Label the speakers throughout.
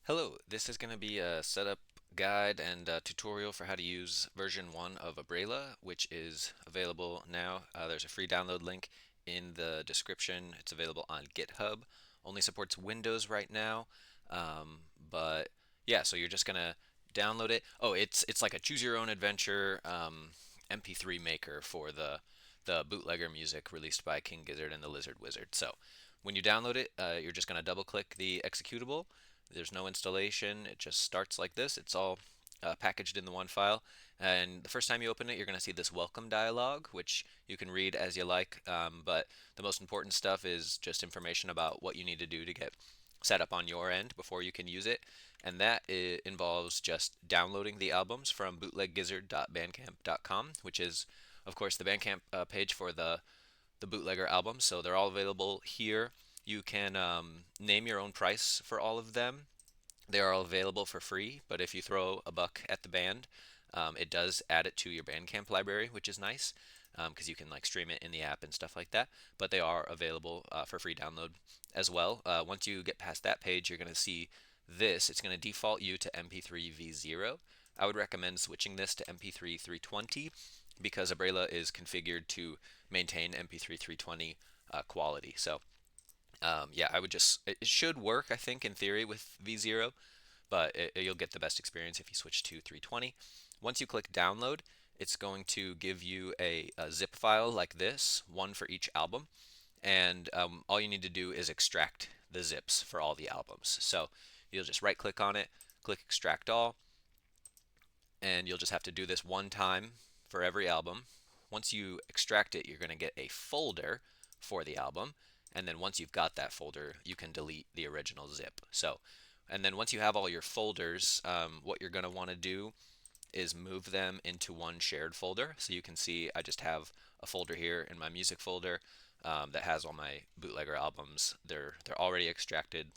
Speaker 1: Hello, this is going to be a setup guide and tutorial for how to use version 1 of Abrela, which is available now. There's a free download link in the description. It's available on GitHub. Only supports Windows right now, but yeah, so you're just going to download it. Oh, it's like a choose your own adventure MP3 maker for the bootlegger music released by King Gizzard and the Lizard Wizard. So when you download it, you're just going to double click the executable. There's no installation. It just starts like this. It's all packaged in the one file. And the first time you open it, you're going to see this welcome dialog, which you can read as you like. But the most important stuff is just information about what you need to do to get set up on your end before you can use it. And that involves just downloading the albums from bootleggizzard.bandcamp.com, which is, of course, the Bandcamp page for the bootlegger albums. So they're all available here. You can name your own price for all of them. They are all available for free, but if you throw a buck at the band, it does add it to your Bandcamp library, which is nice because you can like stream it in the app and stuff like that. But they are available for free download as well. Once you get past that page, you're going to see this. It's going to default you to MP3 V0. I would recommend switching this to MP3 320 because Abrela is configured to maintain MP3 320 quality. So yeah, I would just, it should work, I think, in theory with V0, but you'll get the best experience if you switch to 320. Once you click download, it's going to give you a zip file like this, one for each album, and all you need to do is extract the zips for all the albums. So you'll just right click on it, click extract all, and you'll just have to do this one time for every album. Once you extract it, you're going to get a folder for the album, and then once you've got that folder, you can delete the original zip. So, and then once you have all your folders, what you're going to want to do is move them into one shared folder. So you can see I just have a folder here in my music folder that has all my bootlegger albums. They're already extracted,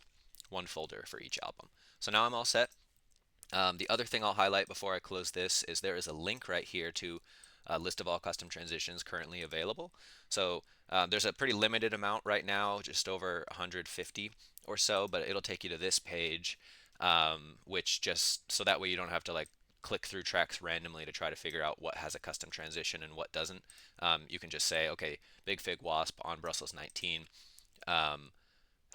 Speaker 1: one folder for each album. So now I'm all set. The other thing I'll highlight before I close this is there is a link right here to a list of all custom transitions currently available. So there's a pretty limited amount right now, just over 150 or so, but it'll take you to this page, which just so that way you don't have to like click through tracks randomly to try to figure out what has a custom transition and what doesn't. You can just say, okay, Big Fig Wasp on Brussels 19.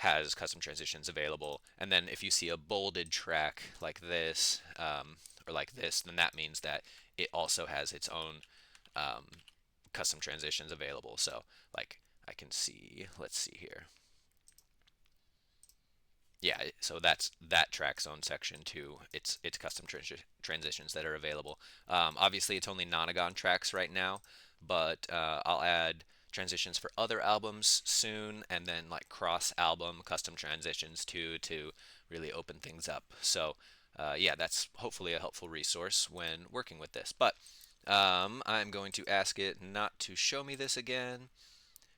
Speaker 1: Has custom transitions available. And then if you see a bolded track like this or like this, then that means that it also has its own um, custom transitions available. So like I can see, let's see here. Yeah, so that's that track zone section too. It's custom transitions that are available. Obviously, it's only Nonagon tracks right now, but I'll add transitions for other albums soon, and then like cross album custom transitions too to really open things up. So yeah, that's hopefully a helpful resource when working with this. But I'm going to ask it not to show me this again.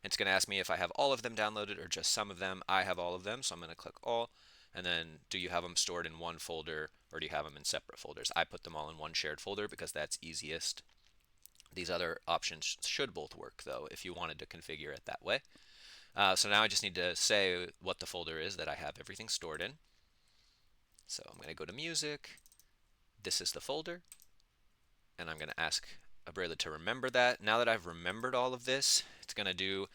Speaker 1: It's going to ask me if I have all of them downloaded or just some of them. I have all of them, so I'm going to click all. And then do you have them stored in one folder or do you have them in separate folders? I put them all in one shared folder because that's easiest. These other options should both work though if you wanted to configure it that way. So now I just need to say what the folder is that I have everything stored in. So I'm going to go to music. This is the folder. And I'm going to ask Abrela to remember that. Now that I've remembered all of this, it's going to do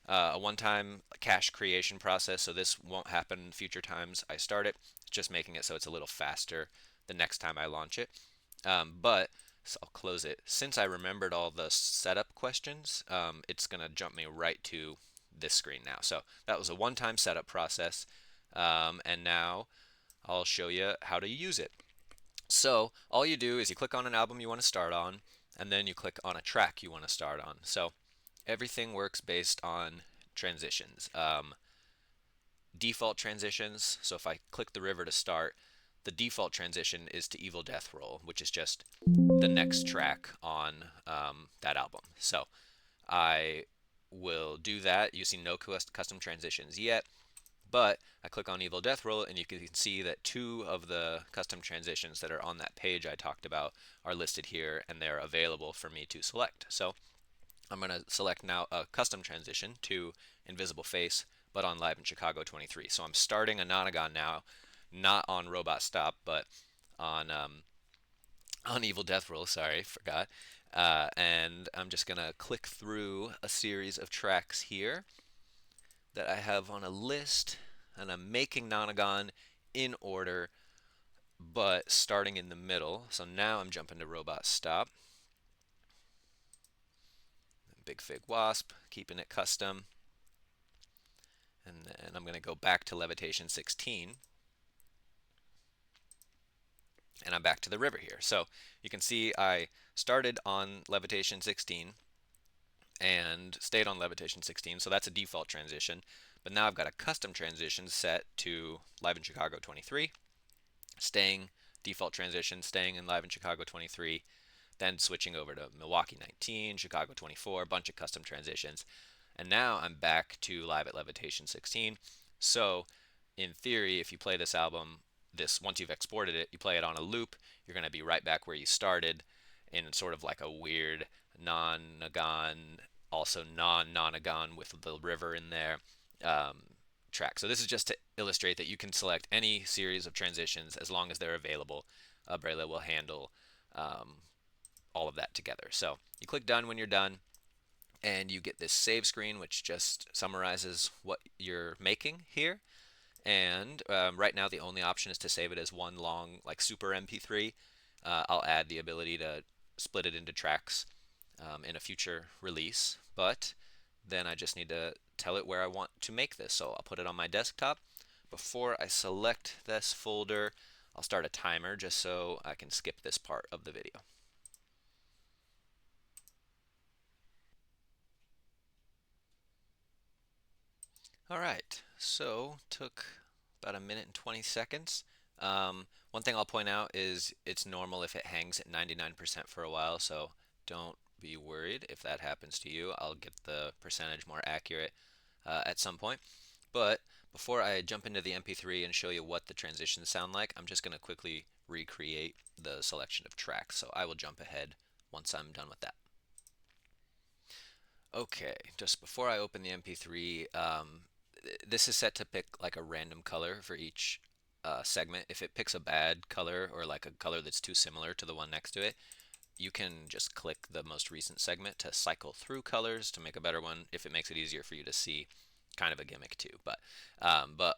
Speaker 1: a one-time cache creation process, so this won't happen future times I start it. It's just making it so it's a little faster the next time I launch it. But so I'll close it. Since I remembered all the setup questions, it's going to jump me right to this screen now. So that was a one-time setup process, and now I'll show you how to use it. So all you do is you click on an album you want to start on, and then you click on a track you want to start on. So everything works based on transitions. Default transitions, so if I click the river to start, the default transition is to Evil Death Roll, which is just the next track on that album. So I will do that. You see no custom transitions yet, but I click on Evil Death Roll and you can see that two of the custom transitions that are on that page I talked about are listed here and they're available for me to select. So I'm going to select now a custom transition to Invisible Face, but on Live in Chicago 23. So I'm starting a Nonagon now not on Robot Stop, but on Evil Death Roll. Sorry, forgot. And I'm just gonna click through a series of tracks here that I have on a list, and I'm making Nonagon in order, but starting in the middle. So now I'm jumping to Robot Stop. Big Fig Wasp, keeping it custom. And then I'm going to go back to Levitation 16. And I'm back to the river here. So you can see I started on Levitation 16 and stayed on Levitation 16. So that's a default transition. But now I've got a custom transition set to Live in Chicago 23, staying default transition, staying in Live in Chicago 23, then switching over to Milwaukee 19, Chicago 24, a bunch of custom transitions. And now I'm back to Live at Levitation 16. So in theory, if you play this album, once you've exported it, you play it on a loop, you're going to be right back where you started in sort of like a weird non-nagon, also non-nonagon with the river in there track. So this is just to illustrate that you can select any series of transitions as long as they're available. Abrela will handle all of that together. So you click done when you're done, and you get this save screen, which just summarizes what you're making here. And right now the only option is to save it as one long, like super MP3. I'll add the ability to split it into tracks in a future release, but then I just need to tell it where I want to make this. So I'll put it on my desktop. Before I select this folder, I'll start a timer just so I can skip this part of the video. All right, so took about a minute and 20 seconds. One thing I'll point out is it's normal if it hangs at 99% for a while, so don't be worried if that happens to you. I'll get the percentage more accurate at some point. But before I jump into the MP3 and show you what the transitions sound like, I'm just going to quickly recreate the selection of tracks. So I will jump ahead once I'm done with that. Okay, just before I open the MP3, this is set to pick like a random color for each segment. If it picks a bad color or like a color that's too similar to the one next to it, you can just click the most recent segment to cycle through colors to make a better one if it makes it easier for you to see. Kind of a gimmick too, but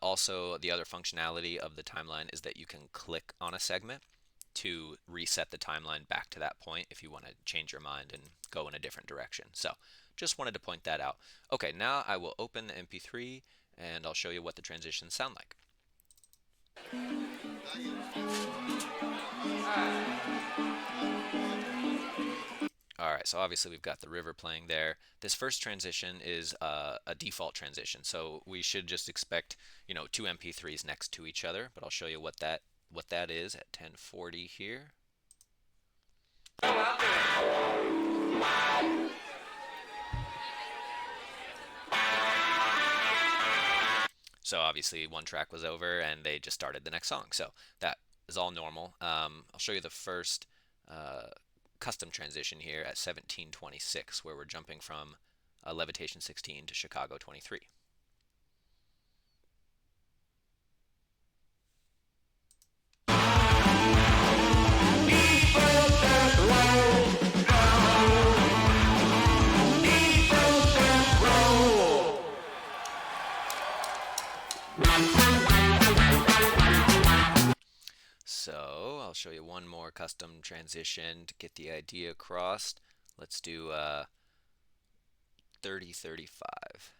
Speaker 1: also the other functionality of the timeline is that you can click on a segment to reset the timeline back to that point if you want to change your mind and go in a different direction. So just wanted to point that out. Okay, now I will open the MP3 and I'll show you what the transitions sound like. Alright, so obviously we've got the river playing there. This first transition is a default transition, so we should just expect, two MP3s next to each other, but I'll show you what that is at 1040 here. So obviously one track was over and they just started the next song. So that is all normal. I'll show you the first custom transition here at 1726, where we're jumping from Levitation 16 to Chicago 23. So I'll show you one more custom transition to get the idea across. Let's do 3035.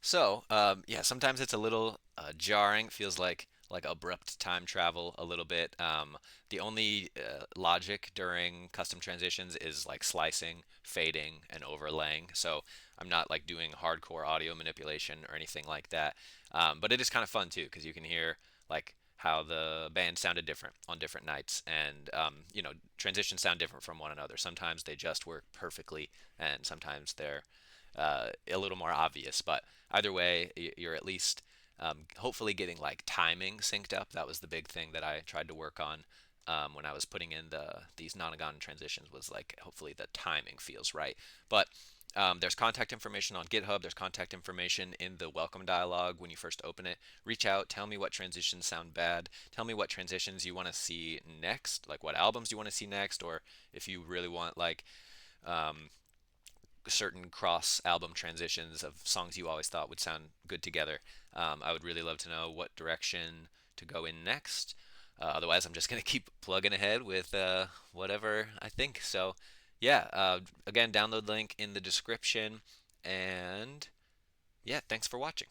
Speaker 1: So yeah, sometimes it's a little jarring. Feels like abrupt time travel a little bit. The only logic during custom transitions is like slicing, fading, and overlaying. So I'm not like doing hardcore audio manipulation or anything like that. But it is kind of fun too, because you can hear like how the band sounded different on different nights, and transitions sound different from one another. Sometimes they just work perfectly, and sometimes they're a little more obvious. But either way, you're at least Hopefully getting like timing synced up. That was the big thing that I tried to work on when I was putting in these nonagon transitions, was like hopefully the timing feels right. But there's contact information on GitHub. There's contact information in the welcome dialog when you first open it. Reach out, tell me what transitions sound bad. Tell me what transitions you want to see next, like what albums you want to see next, or if you really want like um, certain cross album transitions of songs you always thought would sound good together. I would really love to know what direction to go in next. Otherwise, I'm just going to keep plugging ahead with whatever I think. So, yeah, again, download link in the description. And yeah, thanks for watching.